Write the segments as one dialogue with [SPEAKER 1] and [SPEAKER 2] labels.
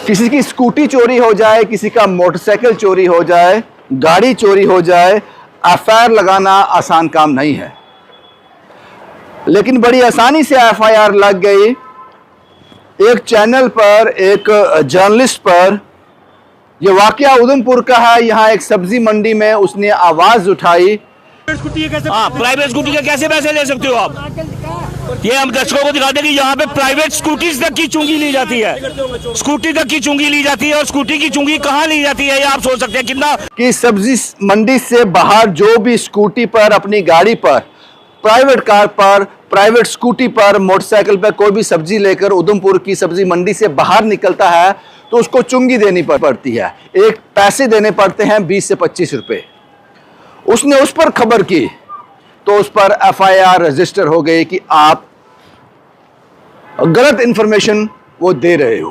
[SPEAKER 1] किसी की स्कूटी चोरी हो जाए, किसी का मोटरसाइकिल चोरी हो जाए, गाड़ी चोरी हो जाए, एफआईआर लगाना आसान काम नहीं है। लेकिन बड़ी आसानी से एफआईआर लग गई। एक चैनल पर एक जर्नलिस्ट पर, यह वाकया उधमपुर का है। यहां एक सब्जी मंडी में उसने आवाज उठाई।
[SPEAKER 2] प्राइवेट स्कूटी के कैसे पैसे ले सकते हो आप? ये हम दर्शकों को दिखाते हैं कि यहाँ पे प्राइवेट स्कूटी तक की चुंगी ली जाती है, स्कूटी तक की चुंगी ली जाती है। और स्कूटी की चुंगी कहाँ ली जाती है, ये आप सोच सकते हैं कितना।
[SPEAKER 1] कि सब्जी मंडी से बाहर जो भी स्कूटी पर, अपनी गाड़ी पर, प्राइवेट कार पर, प्राइवेट स्कूटी पर, मोटरसाइकिल पर कोई भी सब्जी लेकर उधमपुर की सब्जी मंडी से बाहर निकलता है तो उसको चुंगी देनी पड़ती है। एक पैसे देने पड़ते हैं 20 से 25 रुपए। उसने उस पर खबर की तो उस पर एफआईआर रजिस्टर हो गई कि आप गलत इंफॉर्मेशन वो दे रहे हो।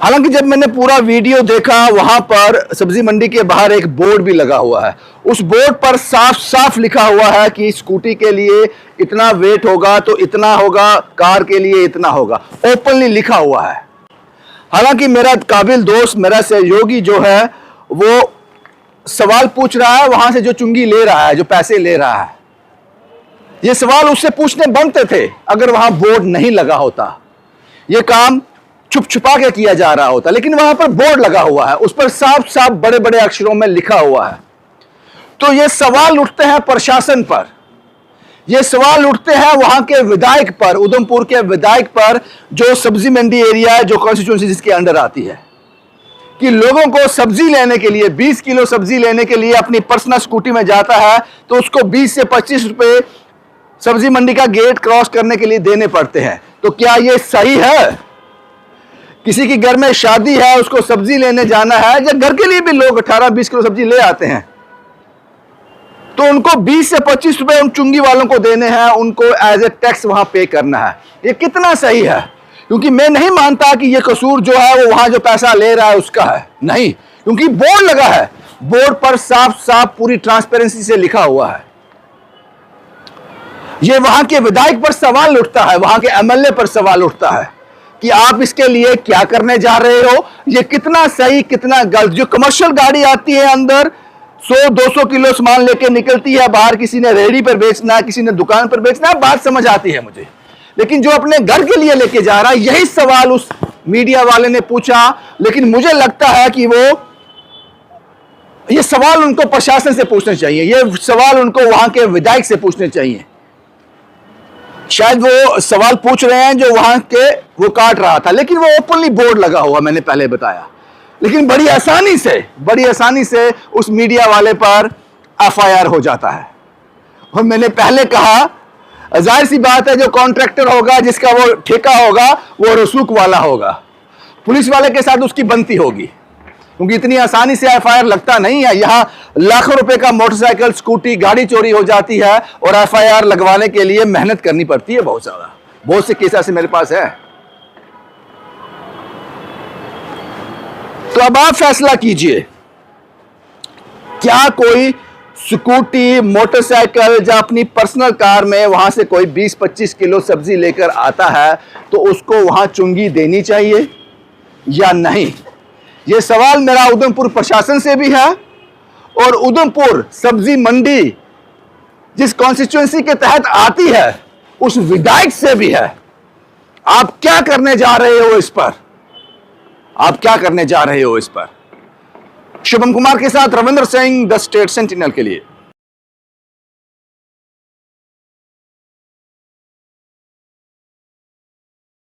[SPEAKER 1] हालांकि जब मैंने पूरा वीडियो देखा, वहां पर सब्जी मंडी के बाहर एक बोर्ड भी लगा हुआ है। उस बोर्ड पर साफ साफ लिखा हुआ है कि स्कूटी के लिए इतना वेट होगा तो इतना होगा, कार के लिए इतना होगा, ओपनली लिखा हुआ है। हालांकि मेरा काबिल दोस्त, मेरा सहयोगी जो है, वो सवाल पूछ रहा है वहां से जो चुंगी ले रहा है, जो पैसे ले रहा है। ये सवाल उससे पूछने बनते थे अगर वहां बोर्ड नहीं लगा होता। ये काम छुप छुपा के किया जा रहा होता, लेकिन वहां पर बोर्ड लगा हुआ है, उस पर साफ साफ बड़े बड़े अक्षरों में लिखा हुआ है। तो ये सवाल उठते हैं प्रशासन पर, ये सवाल उठते हैं वहां के विधायक पर, उधमपुर के विधायक पर, जो सब्जी मंडी एरिया है, जो कॉन्स्टिट्यूंसी जिसके अंडर आती है, कि लोगों को सब्जी लेने के लिए, 20 किलो सब्जी लेने के लिए अपनी पर्सनल स्कूटी में जाता है तो उसको 20 से 25 रुपए सब्जी मंडी का गेट क्रॉस करने के लिए देने पड़ते हैं। तो क्या यह सही है? किसी की घर में शादी है, उसको सब्जी लेने जाना है, या घर के लिए भी लोग 18-20 किलो सब्जी ले आते हैं, तो उनको 20 से 25 रुपए उन चुंगी वालों को देने हैं, उनको एज ए टैक्स वहां पे करना है। ये कितना सही है? क्योंकि मैं नहीं मानता कि ये कसूर जो है वो वहां जो पैसा ले रहा है उसका है, नहीं, क्योंकि बोर्ड लगा है, बोर्ड पर साफ साफ पूरी ट्रांसपेरेंसी से लिखा हुआ है। ये वहां के विधायक पर सवाल उठता है, वहां के एमएलए पर सवाल उठता है कि आप इसके लिए क्या करने जा रहे हो, ये कितना सही कितना गलत। जो कमर्शियल गाड़ी आती है अंदर 100-200 किलो सामान लेके निकलती है बाहर, किसी ने रेहड़ी पर बेचना है, किसी ने दुकान पर बेचना है, बात समझ आती है मुझे। लेकिन जो अपने घर के लिए लेके जा रहा है, यही सवाल उस मीडिया वाले ने पूछा। लेकिन मुझे लगता है कि ये सवाल उनको प्रशासन से पूछने चाहिए, ये सवाल उनको वहां के विधायक से पूछने चाहिए। शायद वो सवाल पूछ रहे हैं जो वहां के वो काट रहा था, लेकिन वो ओपनली बोर्ड लगा हुआ, मैंने पहले बताया। लेकिन बड़ी आसानी से उस मीडिया वाले पर एफआईआर हो जाता है। और मैंने पहले कहा, जाहिर सी बात है, जो कॉन्ट्रैक्टर होगा, जिसका वो ठेका होगा, वो रसूख वाला होगा, पुलिस वाले के साथ उसकी बनती होगी, क्योंकि इतनी आसानी से एफआईआर लगता नहीं है। यहां लाखों रुपए का मोटरसाइकिल, स्कूटी, गाड़ी चोरी हो जाती है और एफआईआर लगवाने के लिए मेहनत करनी पड़ती है बहुत ज्यादा। बहुत से केस ऐसे मेरे पास है। तो अब आप फैसला कीजिए, क्या कोई स्कूटी, मोटरसाइकिल या अपनी पर्सनल कार में वहां से कोई 20-25 किलो सब्जी लेकर आता है तो उसको वहां चुंगी देनी चाहिए या नहीं? यह सवाल मेरा उधमपुर प्रशासन से भी है और उधमपुर सब्जी मंडी जिस कॉन्स्टिट्यूएंसी के तहत आती है उस विधायक से भी है। आप क्या करने जा रहे हो इस पर? आप क्या करने जा रहे हो इस पर? शुभम कुमार के साथ Ravindra Singh, the state sentinel के लिए।